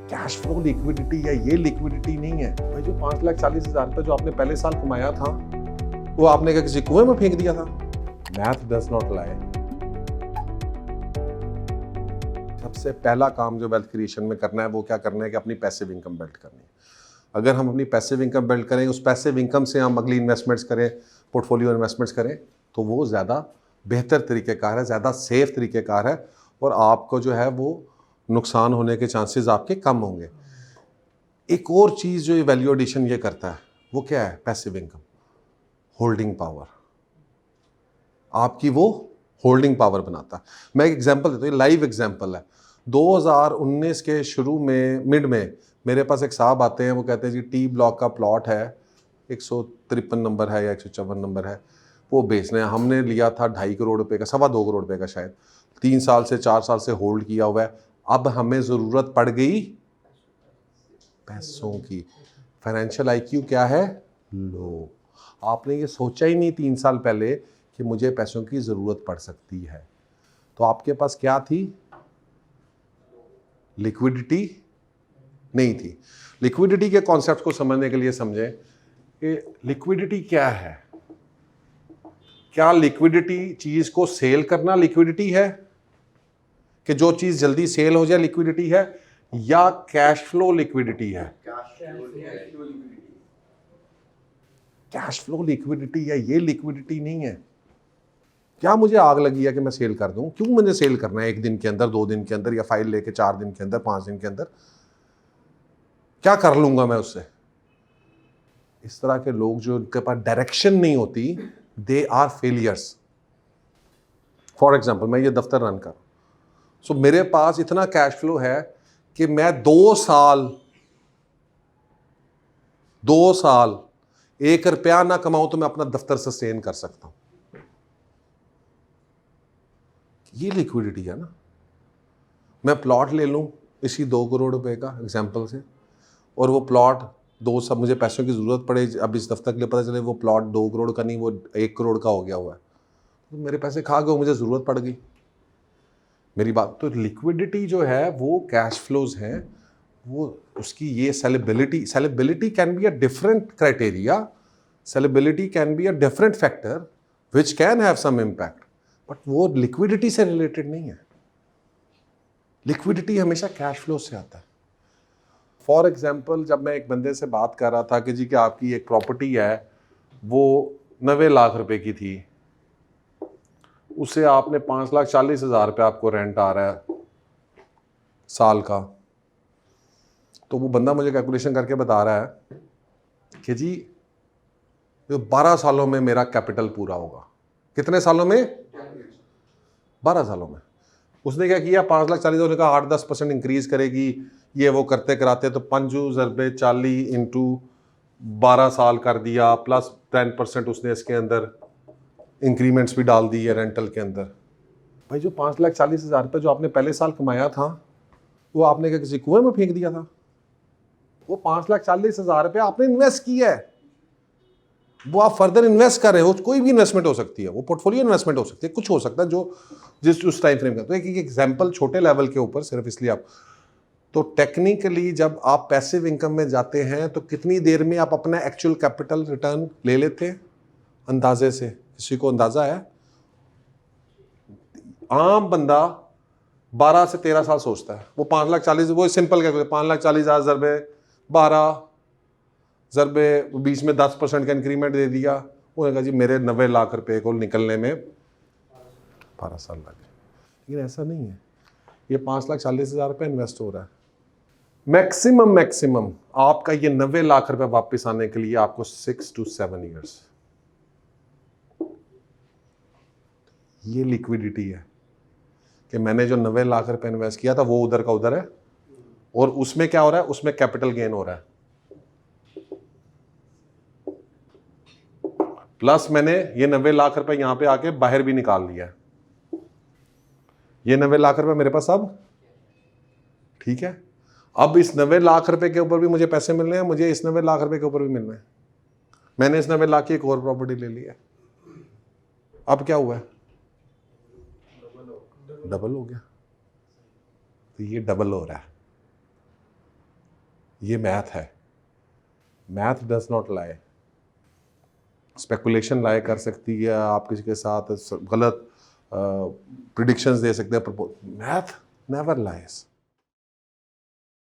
Cash flow liquidity या ये liquidity नहीं है भाई। जो 5,40,000 रुपये जो आपने पहले साल कमाया था वो आपने क्या किसी कुएं में फेंक दिया था? मैथ डज नॉट लाई। सबसे पहला काम जो वेल्थ क्रिएशन में करना है वो क्या करना है कि अपनी पैसिव इनकम बिल्ड करनी है। अगर हम अपनी पैसिव इनकम बिल्ड करें, उस पैसिव इनकम से हम अगली इन्वेस्टमेंट्स करें, पोर्टफोलियो इन्वेस्टमेंट्स करें, तो वो ज़्यादा बेहतर तरीक़ेकार है, ज़्यादा सेफ तरीक़ेकार है और आपको जो है वो नुकसान होने के चांसेस आपके कम होंगे। एक और चीज़ जो ये वैल्यू एडिशन ये करता है वो क्या है? Passive income, holding power. आपकी वो होल्डिंग पावर बनाता है। मैं एक एग्जांपल देता हूँ, लाइव एग्जांपल है। 2019 के शुरू में, मिड में मेरे पास एक साहब आते हैं, वो कहते हैं जी टी ब्लॉक का प्लॉट है, 153 नंबर है या 154 नंबर है, वो बेचना है। हमने लिया था 2.5 करोड़ रुपए का, 2.25 करोड़ रुपए का शायद, 3 साल से 4 साल से होल्ड किया हुआ है। अब हमें ज़रूरत पड़ गई पैसों की। फाइनेंशियल आईक्यू क्या है? लो। आपने ये सोचा ही नहीं 3 साल पहले कि मुझे पैसों की ज़रूरत पड़ सकती है, तो आपके पास क्या थी? लिक्विडिटी नहीं थी। लिक्विडिटी के कॉन्सेप्ट को समझने के लिए समझें कि लिक्विडिटी क्या है। क्या लिक्विडिटी चीज़ को सेल करना लिक्विडिटी है, कि जो चीज़ जल्दी सेल हो जाए लिक्विडिटी है, या कैश फ्लो लिक्विडिटी है? कैश फ्लो लिक्विडिटी या ये लिक्विडिटी नहीं है। क्या मुझे आग लगी है कि मैं सेल कर दूं? क्यों मुझे सेल करना है 1 दिन के अंदर, 2 दिन के अंदर, या फाइल लेके 4 दिन के अंदर, 5 दिन के अंदर? क्या कर लूंगा मैं उससे? इस तरह के लोग जो उनके पास डायरेक्शन नहीं होती, they are failures. For example, मैं ये दफ्तर रन कर, सो मेरे पास इतना कैश फ्लो है कि मैं 2 साल 1 रुपया ना कमाऊं तो मैं अपना दफ्तर सस्टेन कर सकता हूं। ये लिक्विडिटी है ना। मैं प्लॉट ले लूं इसी 2 करोड़ रुपए का एग्जाम्पल से, और वो प्लॉट 2 साल मुझे पैसों की ज़रूरत पड़े, अब इस दफ्तर के लिए पता चले वो प्लॉट 2 करोड़ का नहीं, वो 1 करोड़ का हो गया हुआ है, तो मेरे पैसे खा गए, मुझे ज़रूरत पड़ गई। मेरी बात तो लिक्विडिटी जो है वो कैश फ्लोज हैं, वो उसकी ये sellability can be a different criteria, sellability can be a different factor which can have some impact, but वो लिक्विडिटी से रिलेटेड नहीं है। लिक्विडिटी हमेशा कैश फ्लो से आता है। फॉर एग्जाम्पल, जब मैं एक बंदे से बात कर रहा था कि जी कि आपकी एक प्रॉपर्टी है वो 90 लाख रुपए की थी, उसे आपने 5,40,000 रुपये आपको रेंट आ रहा है साल का, तो वो बंदा मुझे कैलकुलेशन करके बता रहा है कि जी 12 सालों में मेरा कैपिटल पूरा होगा। कितने सालों में? 12 सालों में। उसने क्या किया, 5,40,000 का 8-10% इंक्रीज करेगी, ये वो करते कराते तो 5,40 इंटू 12 साल कर दिया, प्लस 10% उसने इसके अंदर इंक्रीमेंट्स भी डाल दी है रेंटल के अंदर। भाई जो 5,40,000 रुपये जो आपने पहले साल कमाया था वो आपने क्या किसी कुएं में फेंक दिया था? वो 5,40,000 रुपये आपने इन्वेस्ट किया है, वो आप फर्दर इन्वेस्ट कर रहे हो। कोई भी इन्वेस्टमेंट हो सकती है, वो पोर्टफोलियो इन्वेस्टमेंट हो सकती है, कुछ हो सकता है जो जिस उस टाइम फ्रेम का। तो एक एग्जांपल छोटे लेवल के ऊपर सिर्फ इसलिए आप, तो टेक्निकली जब आप पैसिव इनकम में जाते हैं तो कितनी देर में आप अपना एक्चुअल कैपिटल रिटर्न ले लेते हैं? अंदाजे से किसी को अंदाजा है? आम बंदा 12 से 13 साल सोचता है। वो 5,40,000, वो सिंपल कैलकुलेट, 5,40,000 ज़रबे 12 ज़रबे 20 में 10% का इंक्रीमेंट दे दिया, उन्होंने कहा जी मेरे 90 लाख रुपए को निकलने में 12 साल लगे। लेकिन ऐसा नहीं है, ये 5,40,000 रुपये इन्वेस्ट हो रहा है। मैक्सिमम आपका ये 90 लाख रुपए वापस आने के लिए आपको 6 to 7 ईयर्स। ये लिक्विडिटी है कि मैंने जो 90 लाख रुपए इन्वेस्ट किया था वो उधर का उधर है, और उसमें क्या हो रहा है? उसमें कैपिटल गेन हो रहा है, प्लस मैंने ये 90 लाख रुपए यहां पे आके बाहर भी निकाल लिया। ये 90 लाख रुपए मेरे पास अब ठीक है। अब इस 90 लाख रुपए के ऊपर भी मुझे पैसे मिलने हैं, मुझे इस 90 लाख रुपए के ऊपर भी मिलना है। मैंने इस 90 लाख की एक और प्रॉपर्टी ले ली है, अब क्या हुआ है? डबल हो गया। तो ये डबल हो रहा है। ये मैथ है, math does not lie. Speculation lie कर सकती है, आप किसी के साथ गलत प्रिडिक्शंस दे सकते हैं, मैथ नेवर लाइज।